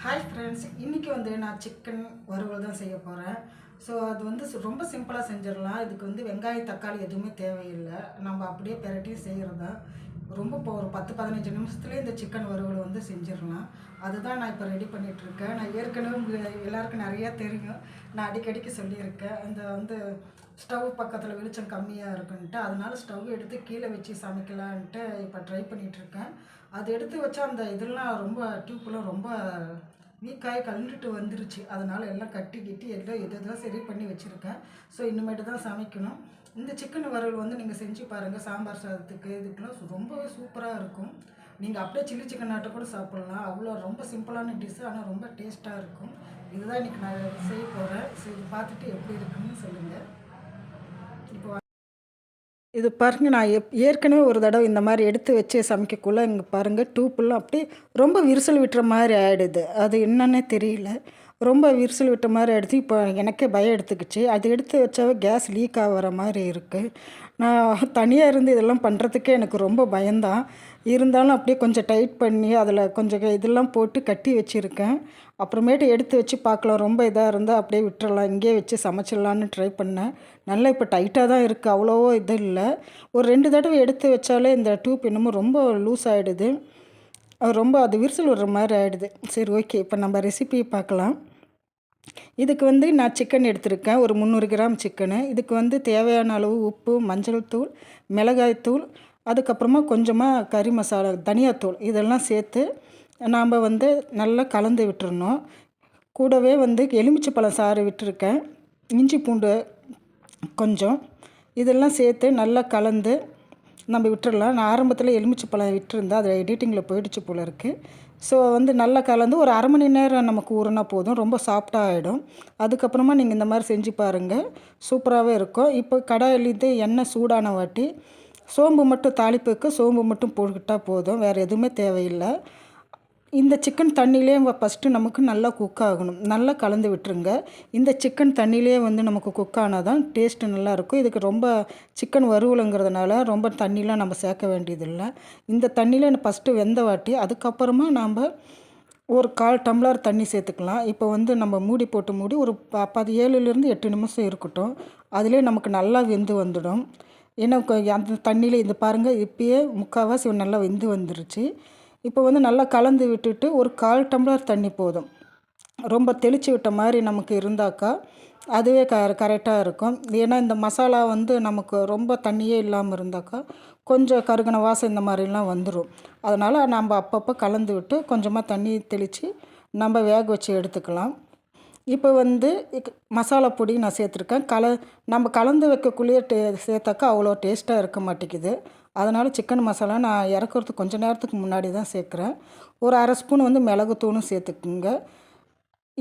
Hi friends, இன்றைக்கி நான் chicken வறுவல் தான் செய்ய போகிறேன். ஸோ அது ரொம்ப சிம்பிளாக செஞ்சிடலாம். இதுக்கு வெங்காயம் தக்காளி எதுவுமே தேவையில்லை. நம்ம அப்படியே பெரட்டி செய்கிறது தான். இப்போ ஒரு 10-15 நிமிஷத்துலேயே இந்த சிக்கன் வறுவல் செஞ்சிடலாம். அதுதான் நான் இப்போ ரெடி பண்ணிகிட்ருக்கேன். நான் ஏற்கனவே எல்லாருக்கும் நிறையா தெரியும். நான் அடிக்கடிக்கு சொல்லியிருக்கேன். இந்த ஸ்டவ் பக்கத்தில் வெளிச்சம் கம்மியாக இருக்குன்ட்டு, அதனால் ஸ்டவ் எடுத்து கீழே வச்சு சமைக்கலான்ட்டு இப்போ ட்ரை பண்ணிகிட்ருக்கேன். அது எடுத்து வச்சா அந்த இதெல்லாம் டியூப்லாம் ரொம்ப வீக்காகி கலந்துட்டு வந்துருச்சு. அதனால் எல்லாம் கட்டிக்கிட்டு எல்லாம் சரி பண்ணி வச்சுருக்கேன். ஸோ இனிமேட்டு தான் சமைக்கணும். இந்த சிக்கன் வறுவல் நீங்கள் செஞ்சு பாருங்கள். சாம்பார் சாதத்துக்கு இதுக்கெலாம் ரொம்பவே சூப்பராக இருக்கும். நீங்கள் அப்படியே சில்லி சிக்கன் ஆட்டை கூட சாப்பிட்லாம். அவ்வளோ ரொம்ப சிம்பிளான டிஷ்ஷு, ஆனால் ரொம்ப டேஸ்ட்டாக இருக்கும். இதுதான் இன்றைக்கி நான் செய்ய போகிறேன். சரி, பார்த்துட்டு எப்படி இருக்குன்னு சொல்லுங்கள். இப்போ இது பாருங்கள், நான் ஏற்கனவே ஒரு தடவை இந்த மாதிரி எடுத்து வச்சு சமைக்கக்குள்ளே இங்கே பாருங்கள், டூப்பெல்லாம் அப்படியே ரொம்ப விரிசல் விட்டுற மாதிரி ஆகிடுது. அது என்னன்னே தெரியல. ரொம்ப விரிசல் விட்ட மாதிரி ஆகிடுச்சு. இப்போ எனக்கே பயம் எடுத்துக்கிச்சு. அது எடுத்து வச்சாவே கேஸ் லீக் ஆகிற மாதிரி இருக்குது. நான் தனியாக இருந்து இதெல்லாம் பண்ணுறதுக்கே எனக்கு ரொம்ப பயம்தான். இருந்தாலும் அப்படியே கொஞ்சம் டைட் பண்ணி அதில் கொஞ்சம் இதெல்லாம் போட்டு கட்டி வச்சுருக்கேன். அப்புறமேட்டு எடுத்து வச்சு பார்க்கலாம். ரொம்ப இதாக இருந்தால் அப்படியே விட்டுறலாம், இங்கேயே வச்சு சமைச்சிடலான்னு ட்ரை பண்ணேன். நல்லா இப்போ டைட்டாக தான் இருக்குது, அவ்வளோவோ இது இல்லை. ஒரு 2 தடவை எடுத்து வச்சாலே இந்த டியூப் என்னமோ ரொம்ப லூஸ் ஆகிடுது. அது விரிசல் விடுற மாதிரி ஆகிடுது. சரி, ஓகே, இப்போ நம்ம ரெசிபி பார்க்கலாம். இதுக்கு நான் சிக்கன் எடுத்திருக்கேன், ஒரு 300 கிராம் சிக்கனு. இதுக்கு தேவையான அளவு உப்பு, மஞ்சள் தூள், மிளகாய்த்தூள், அதுக்கப்புறமா கொஞ்சமாக கறி மசாலா, தனியாத்தூள் இதெல்லாம் சேர்த்து நாம் நல்லா கலந்து விட்டுறணும். கூடவே எலுமிச்சைப்பழம் சாறு விட்டுருக்கேன், இஞ்சி பூண்டு கொஞ்சம், இதெல்லாம் சேர்த்து நல்லா கலந்து நம்ம விட்டுடலாம். நான் ஆரம்பத்தில் எலுமிச்சைப்பழம் விட்டுருந்தேன், அது எடிட்டிங்கில் போயிடுச்சு போல் இருக்குது. ஸோ நல்லா கலந்து ஒரு அரை மணி நேரம் நமக்கு ஊறினா போதும், ரொம்ப சாஃப்டாக ஆகிடும். அதுக்கப்புறமா நீங்கள் இந்த மாதிரி செஞ்சு பாருங்கள், சூப்பராகவே இருக்கும். இப்போ கடாயிலேருந்து எண்ணெய் சூடான வாட்டி சோம்பு மட்டும், தாளிப்புக்கு சோம்பு மட்டும் போட்டுக்கிட்டால் போதும், வேறு எதுவுமே தேவையில்லை. இந்த சிக்கன் தண்ணியிலே ஃபஸ்ட்டு நமக்கு நல்லா குக் ஆகணும். நல்லா கலந்து விட்டுருங்க. இந்த சிக்கன் தண்ணியிலே நமக்கு குக் ஆனால் தான் டேஸ்ட்டு நல்லாயிருக்கும். இதுக்கு ரொம்ப சிக்கன் வறுவலுங்கிறதுனால ரொம்ப தண்ணிலாம் நம்ம சேர்க்க வேண்டியதில்லை. இந்த தண்ணியில் ஃபஸ்ட்டு வெந்த வாட்டி அதுக்கப்புறமா நாம் ஒரு 1/4 டம்ளர் தண்ணி சேர்த்துக்கலாம். இப்போ நம்ம மூடி போட்டு ஒரு 7லேருந்து 8 நிமிஷம் இருக்கட்டும். அதிலே நமக்கு நல்லா வெந்து வந்துடும். ஏன்னா அந்த தண்ணியில் இந்த பாருங்கள், இப்போயே முக்கால்வாசி நல்லா வெந்து வந்துருச்சு. இப்போ நல்லா கலந்து விட்டுட்டு ஒரு 1/4 டம்ளர் தண்ணி போதும். ரொம்ப தெளித்து விட்ட மாதிரி நமக்கு இருந்தாக்கா அதுவே கரெக்டாக இருக்கும். ஏன்னா இந்த மசாலா நமக்கு ரொம்ப தண்ணியே இல்லாமல் இருந்தாக்கா கொஞ்சம் கருகின வாசம் இந்த மாதிரிலாம் வந்துடும். அதனால் நம்ம அப்பப்போ கலந்து விட்டு கொஞ்சமாக தண்ணி தெளித்து நம்ம வேக வச்சு எடுத்துக்கலாம். இப்போ மசாலா பொடி நான் சேர்த்துருக்கேன். நம்ம கலந்து வைக்கக்குள்ளேயே சேர்த்தாக்கா அவ்வளோ டேஸ்ட்டாக இருக்க மாட்டேங்குது. அதனால் சிக்கன் மசாலா நான் இறக்குறதுக்கு கொஞ்சம் நேரத்துக்கு முன்னாடி தான் சேர்க்குறேன். ஒரு அரை ஸ்பூன் மிளகுத்தூளும் சேர்த்துக்குங்க.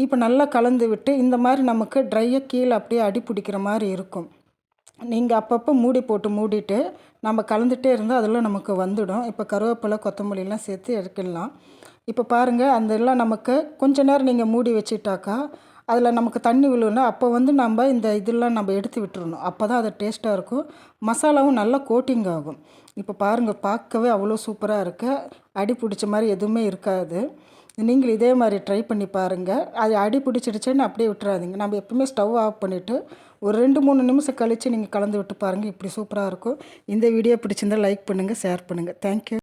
இப்போ நல்லா கலந்து விட்டு இந்த மாதிரி நமக்கு ட்ரையாக கீழே அப்படியே அடி பிடிக்கிற மாதிரி இருக்கும். நீங்கள் அப்பப்போ மூடி போட்டு மூடிட்டு நம்ம கலந்துகிட்டே இருந்தால் அதெல்லாம் நமக்கு வந்துடும். இப்போ கருவேப்பிலை, கொத்தமல்லிலாம் சேர்த்து எடுத்துடலாம். இப்போ பாருங்கள், அந்த எல்லாம் நமக்கு கொஞ்சம் நேரம் நீங்கள் மூடி வச்சுட்டாக்கா அதில் நமக்கு தண்ணி விழுனா அப்போ நம்ம இந்த இதெல்லாம் நம்ம எடுத்து விட்டுறணும். அப்போ தான் அது டேஸ்ட்டாக இருக்கும். மசாலாவும் நல்லா கோட்டிங் ஆகும். இப்போ பாருங்கள், பார்க்கவே அவ்வளோ சூப்பராக இருக்குது. அடி பிடிச்ச மாதிரி எதுவுமே இருக்காது. நீங்கள் இதே மாதிரி ட்ரை பண்ணி பாருங்கள். அது அடி பிடிச்சிடுச்சுன்னு அப்படியே விட்டுறாதீங்க. நம்ம எப்பவுமே ஸ்டவ் ஆஃப் பண்ணிவிட்டு ஒரு 2-3 நிமிஷம் கழித்து நீங்கள் கலந்து விட்டு பாருங்கள், இப்படி சூப்பராக இருக்கும். இந்த வீடியோ பிடிச்சிருந்தால் லைக் பண்ணுங்கள், ஷேர் பண்ணுங்கள். தேங்க்யூ.